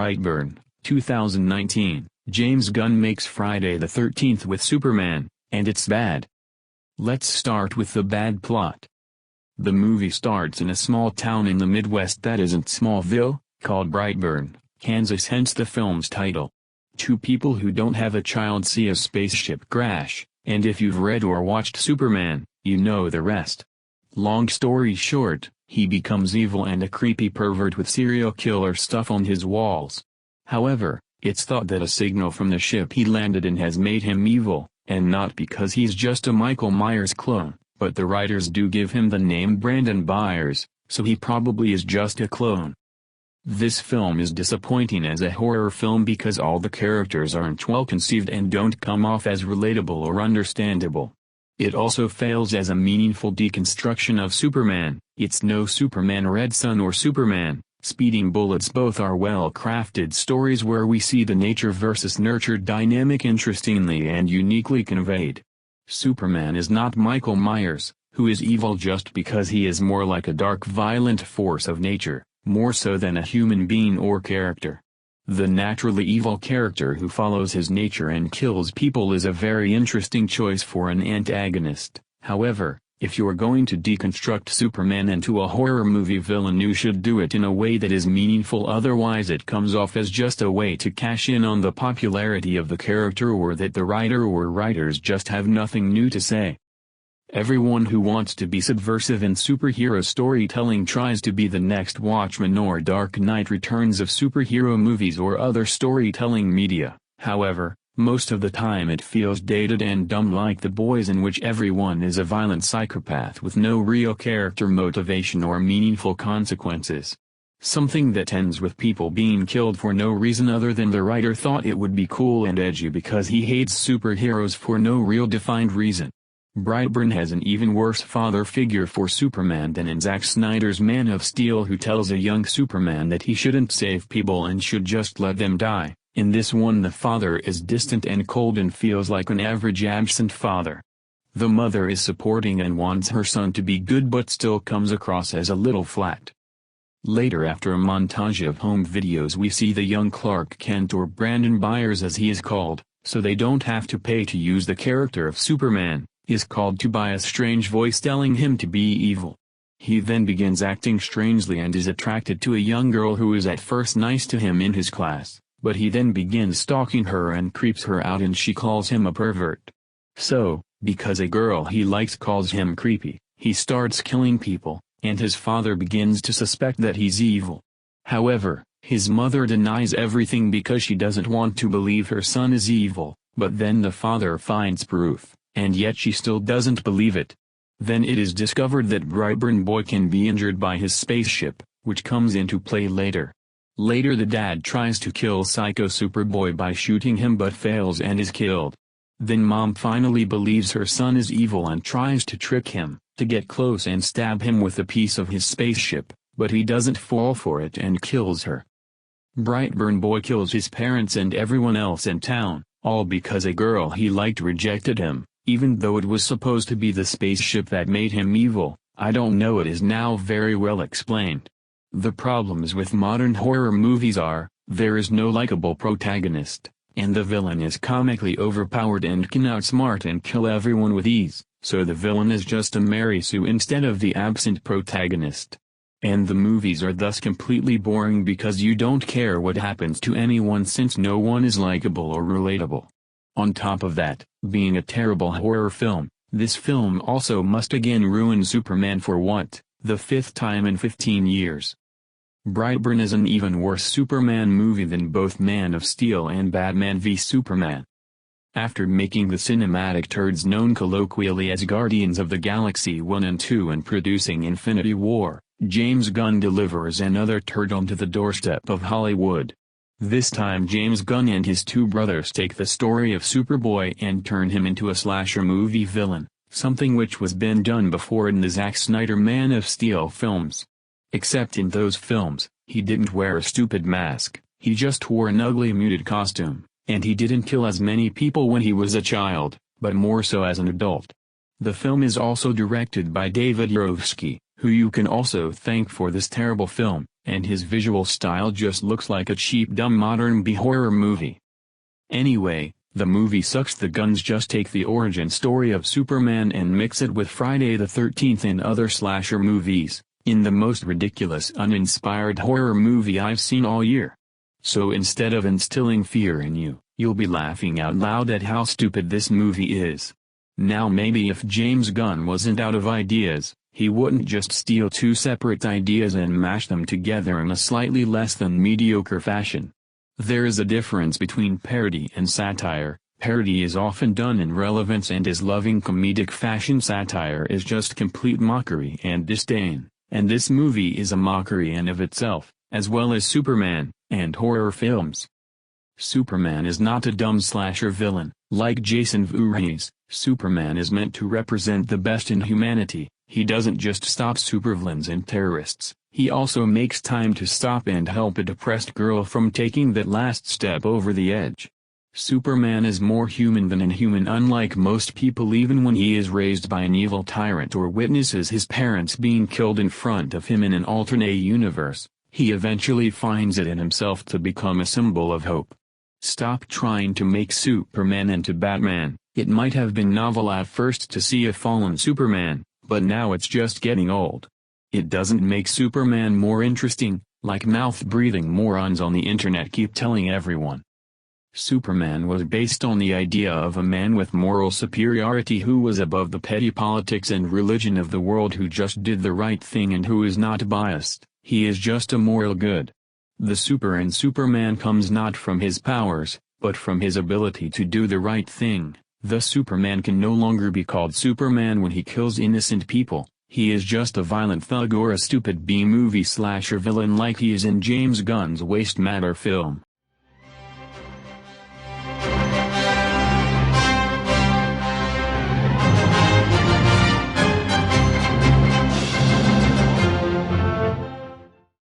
Brightburn, 2019, James Gunn makes Friday the 13th with Superman, and it's bad. Let's start with the bad plot. The movie starts in a small town in the Midwest that isn't Smallville, called Brightburn, Kansas, hence the film's title. Two people who don't have a child see a spaceship crash, and if you've read or watched Superman, you know the rest. Long story short, he becomes evil and a creepy pervert with serial killer stuff on his walls. However, it's thought that a signal from the ship he landed in has made him evil, and not because he's just a Michael Myers clone, but the writers do give him the name Brandon Byers, so he probably is just a clone. This film is disappointing as a horror film because all the characters aren't well conceived and don't come off as relatable or understandable. It also fails as a meaningful deconstruction of Superman. It's no Superman Red Son or Superman Speeding Bullets. Both are well-crafted stories where we see the nature versus nurture dynamic interestingly and uniquely conveyed. Superman is not Michael Myers, who is evil just because he is more like a dark violent force of nature, more so than a human being or character. The naturally evil character who follows his nature and kills people is a very interesting choice for an antagonist. However, if you're going to deconstruct Superman into a horror movie villain, you should do it in a way that is meaningful, otherwise it comes off as just a way to cash in on the popularity of the character, or that the writer or writers just have nothing new to say. Everyone who wants to be subversive in superhero storytelling tries to be the next Watchmen or Dark Knight Returns of superhero movies or other storytelling media. However, most of the time it feels dated and dumb, like The Boys, in which everyone is a violent psychopath with no real character motivation or meaningful consequences. Something that ends with people being killed for no reason other than the writer thought it would be cool and edgy because he hates superheroes for no real defined reason. Brightburn has an even worse father figure for Superman than in Zack Snyder's Man of Steel, who tells a young Superman that he shouldn't save people and should just let them die. In this one, the father is distant and cold and feels like an average absent father. The mother is supporting and wants her son to be good but still comes across as a little flat. Later, after a montage of home videos, we see the young Clark Kent, or Brandon Byers as he is called, so they don't have to pay to use the character of Superman, is called to by a strange voice telling him to be evil. He then begins acting strangely and is attracted to a young girl who is at first nice to him in his class, but he then begins stalking her and creeps her out, and she calls him a pervert. So, because a girl he likes calls him creepy, he starts killing people, and his father begins to suspect that he's evil. However, his mother denies everything because she doesn't want to believe her son is evil, but then the father finds proof, and yet she still doesn't believe it. Then it is discovered that Brightburn boy can be injured by his spaceship, which comes into play later. Later, the dad tries to kill Psycho Superboy by shooting him but fails and is killed. Then mom finally believes her son is evil and tries to trick him, to get close and stab him with a piece of his spaceship, but he doesn't fall for it and kills her. Brightburn boy kills his parents and everyone else in town, all because a girl he liked rejected him. Even though it was supposed to be the spaceship that made him evil, I don't know, it is now very well explained. The problems with modern horror movies are, there is no likable protagonist, and the villain is comically overpowered and can outsmart and kill everyone with ease, so the villain is just a Mary Sue instead of the absent protagonist. And the movies are thus completely boring because you don't care what happens to anyone since no one is likable or relatable. On top of that, being a terrible horror film, this film also must again ruin Superman for what, the 5th time in 15 years. Brightburn is an even worse Superman movie than both Man of Steel and Batman v Superman. After making the cinematic turds known colloquially as Guardians of the Galaxy 1 and 2 and producing Infinity War, James Gunn delivers another turd onto the doorstep of Hollywood. This time James Gunn and his two brothers take the story of Superboy and turn him into a slasher movie villain, something which was been done before in the Zack Snyder Man of Steel films. Except in those films, he didn't wear a stupid mask, he just wore an ugly muted costume, and he didn't kill as many people when he was a child, but more so as an adult. The film is also directed by David Yarovsky, who you can also thank for this terrible film, and his visual style just looks like a cheap dumb modern B-horror movie. Anyway, the movie sucks. The Gunns just take the origin story of Superman and mix it with Friday the 13th and other slasher movies, in the most ridiculous uninspired horror movie I've seen all year. So instead of instilling fear in you, you'll be laughing out loud at how stupid this movie is. Now maybe if James Gunn wasn't out of ideas, he wouldn't just steal two separate ideas and mash them together in a slightly less than mediocre fashion. There is a difference between parody and satire. Parody is often done in relevance and is loving comedic fashion. Satire is just complete mockery and disdain, and this movie is a mockery in of itself, as well as Superman, and horror films. Superman is not a dumb slasher villain, like Jason Voorhees. Superman is meant to represent the best in humanity. He doesn't just stop supervillains and terrorists, he also makes time to stop and help a depressed girl from taking that last step over the edge. Superman is more human than inhuman, unlike most people. Even when he is raised by an evil tyrant or witnesses his parents being killed in front of him in an alternate universe, he eventually finds it in himself to become a symbol of hope. Stop trying to make Superman into Batman. It might have been novel at first to see a fallen Superman, but now it's just getting old. It doesn't make Superman more interesting, like mouth-breathing morons on the internet keep telling everyone. Superman was based on the idea of a man with moral superiority who was above the petty politics and religion of the world, who just did the right thing and who is not biased. He is just a moral good. The super in Superman comes not from his powers, but from his ability to do the right thing. Thus Superman can no longer be called Superman when he kills innocent people. He is just a violent thug or a stupid B-movie slasher villain like he is in James Gunn's Waste Matter film.